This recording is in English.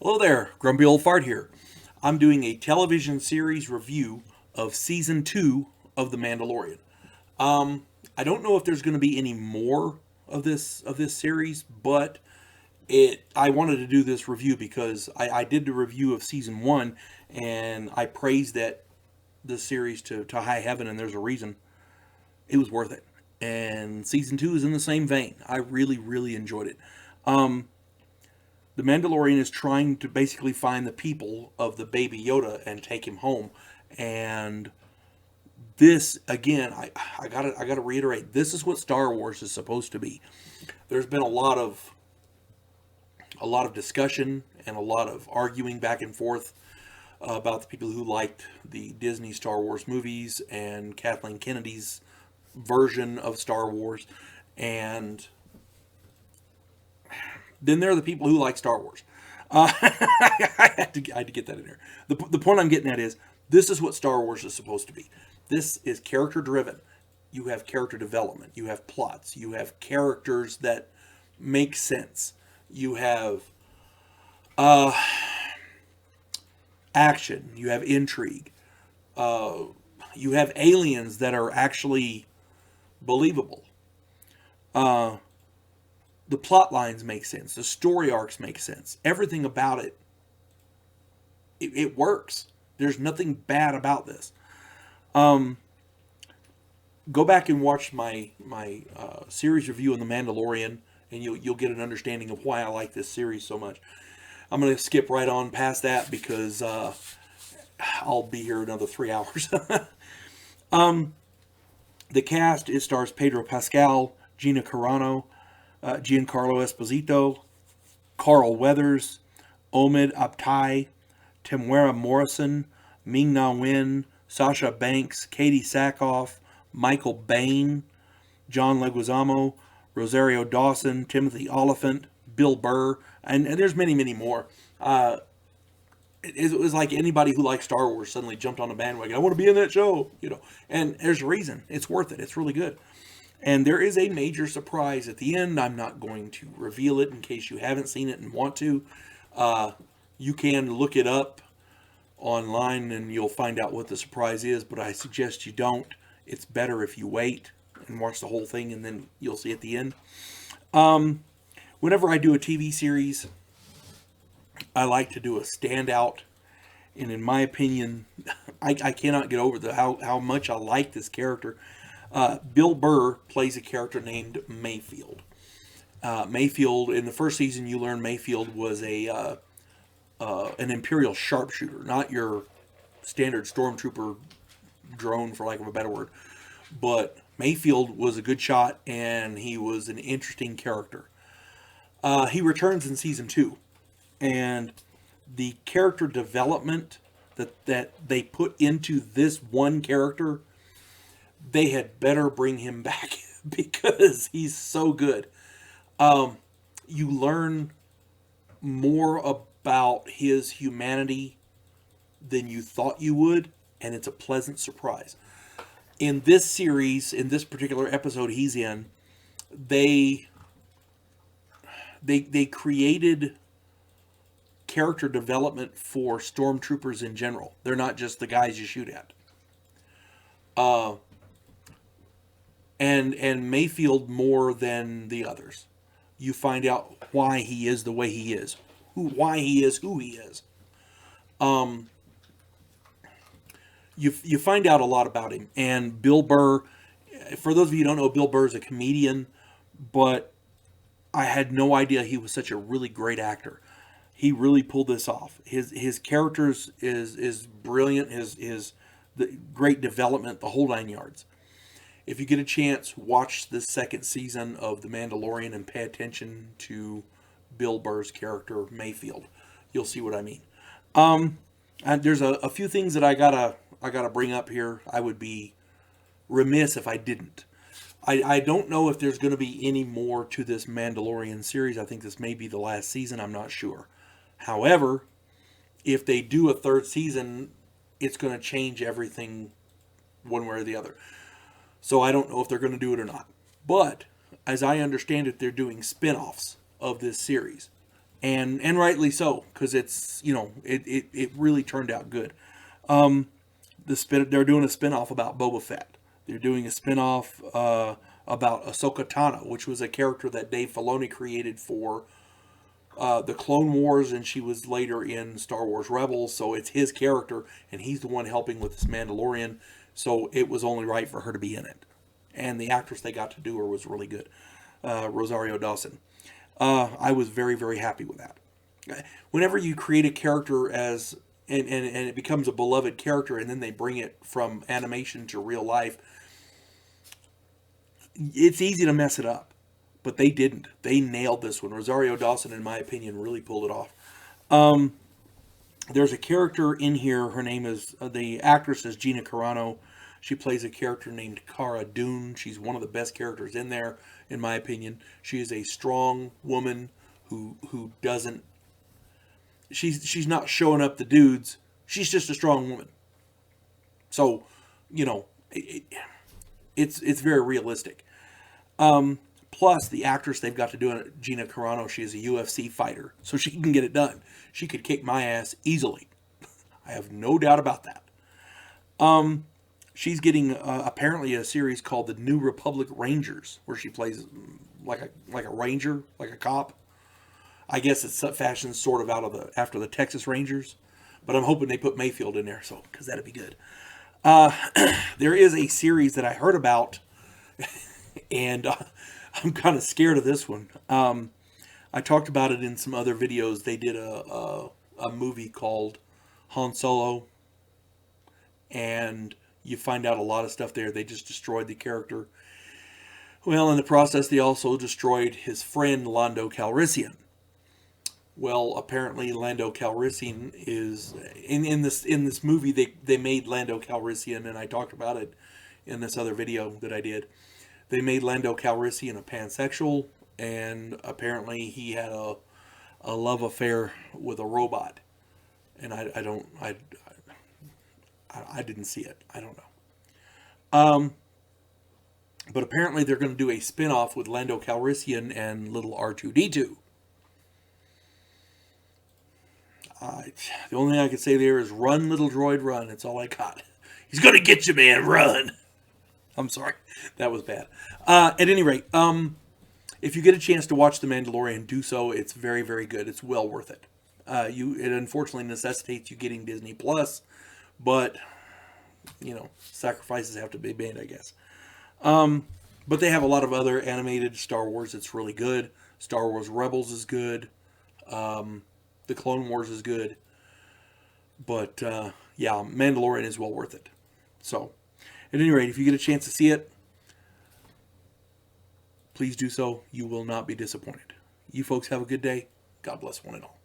Hello there, Grumpy Old Fart here. I'm doing a television series review of season 2 of The Mandalorian. I don't know if there's going to be any more of this series, but I wanted to do this review because I did the review of season 1 and I praised the series to high heaven, and there's a reason. It was worth it. And season 2 is in the same vein. I really, really enjoyed it. The Mandalorian is trying to basically find the people of the baby Yoda and take him home. And this again, I gotta reiterate, this is what Star Wars is supposed to be. There's been a lot of discussion and a lot of arguing back and forth about the people who liked the Disney Star Wars movies and Kathleen Kennedy's version of Star Wars, and then there are the people who like Star Wars. I had to get that in there. The point I'm getting at is this is what Star Wars is supposed to be. This is character driven. You have character development. You have plots. You have characters that make sense. You have action. You have intrigue. You have aliens that are actually believable. The plot lines make sense. The story arcs make sense. Everything about it works. There's nothing bad about this. Go back and watch my series review on The Mandalorian, and you'll get an understanding of why I like this series so much. I'm going to skip right on past that because I'll be here another 3 hours. The cast, it stars Pedro Pascal, Gina Carano, Giancarlo Esposito, Carl Weathers, Omid Aptai, Temuera Morrison, Ming Na Wen, Sasha Banks, Katie Sackhoff, Michael Bain, John Leguizamo, Rosario Dawson, Timothy Oliphant, Bill Burr, and there's many, many more. It was like anybody who likes Star Wars suddenly jumped on a bandwagon. I want to be in that show. And there's a reason. It's worth it. It's really good. And there is a major surprise at the end. I'm not going to reveal it in case you haven't seen it and want to. You can look it up online and you'll find out what the surprise is, but I suggest you don't. It's better if you wait and watch the whole thing and then you'll see at the end. Whenever I do a TV series, I like to do a standout. And in my opinion, I cannot get over how much I like this character. Bill Burr plays a character named Mayfield. Mayfield, in the first season, you learn Mayfield was an Imperial sharpshooter, not your standard stormtrooper drone, for lack of a better word. But Mayfield was a good shot, and he was an interesting character. He returns in season 2, and the character development that they put into this one character, they had better bring him back because he's so good. You learn more about his humanity than you thought you would, and it's a pleasant surprise. In this series, in this particular episode he's in, they created character development for stormtroopers in general. They're not just the guys you shoot at. And Mayfield more than the others. You find out why he is the way he is, why he is who he is. You find out a lot about him. And Bill Burr, for those of you who don't know, Bill Burr is a comedian, but I had no idea he was such a really great actor. He really pulled this off. His characters is brilliant. The great development, the whole 9 yards. If you get a chance, watch the second season of The Mandalorian and pay attention to Bill Burr's character Mayfield. You'll see what I mean. And there's a few things that I gotta bring up here. I would be remiss if I didn't. I don't know if there's going to be any more to this Mandalorian series. I think this may be the last season. I'm not sure. However, if they do a third season, it's going to change everything one way or the other. So I don't know if they're going to do it or not. But as I understand it, they're doing spin-offs of this series. and rightly so, because it's, it really turned out good. They're doing a spinoff about Boba Fett. They're doing a spinoff about Ahsoka Tano, which was a character that Dave Filoni created for the Clone Wars, and she was later in Star Wars Rebels. So it's his character, and he's the one helping with this Mandalorian. So it was only right for her to be in it. And the actress they got to do her was really good, Rosario Dawson. I was very, very happy with that. Whenever you create a character and it becomes a beloved character, and then they bring it from animation to real life, it's easy to mess it up. But they didn't. They nailed this one. Rosario Dawson, in my opinion, really pulled it off. There's a character in here. Her name is, the actress is Gina Carano. She plays a character named Cara Dune. She's one of the best characters in there, in my opinion. She is a strong woman who doesn't... She's not showing up the dudes. She's just a strong woman. So, it's very realistic. Plus, the actress they've got to do it, Gina Carano, she is a UFC fighter, so she can get it done. She could kick my ass easily. I have no doubt about that. She's getting apparently a series called The New Republic Rangers, where she plays like a ranger, like a cop. I guess it's fashioned sort of after the Texas Rangers, but I'm hoping they put Mayfield in there, because that'd be good. There is a series that I heard about, and I'm kind of scared of this one. I talked about it in some other videos. They did a movie called Han Solo, and you find out a lot of stuff there. They just destroyed the character. Well, in the process, they also destroyed his friend Lando Calrissian. Well, apparently Lando Calrissian is in this movie. They made Lando Calrissian, and I talked about it in this other video that I did. They made Lando Calrissian a pansexual, and apparently he had a love affair with a robot. And I didn't see it. I don't know. But apparently they're going to do a spin-off with Lando Calrissian and little R2-D2. The only thing I can say there is run, little droid, run. That's all I got. He's going to get you, man. Run. I'm sorry. That was bad. At any rate, if you get a chance to watch The Mandalorian, do so. It's very, very good. It's well worth it. It unfortunately necessitates you getting Disney Plus, but, sacrifices have to be made, I guess. But they have a lot of other animated Star Wars that's really good. Star Wars Rebels is good. The Clone Wars is good. But, yeah, Mandalorian is well worth it. So, at any rate, if you get a chance to see it, please do so. You will not be disappointed. You folks have a good day. God bless one and all.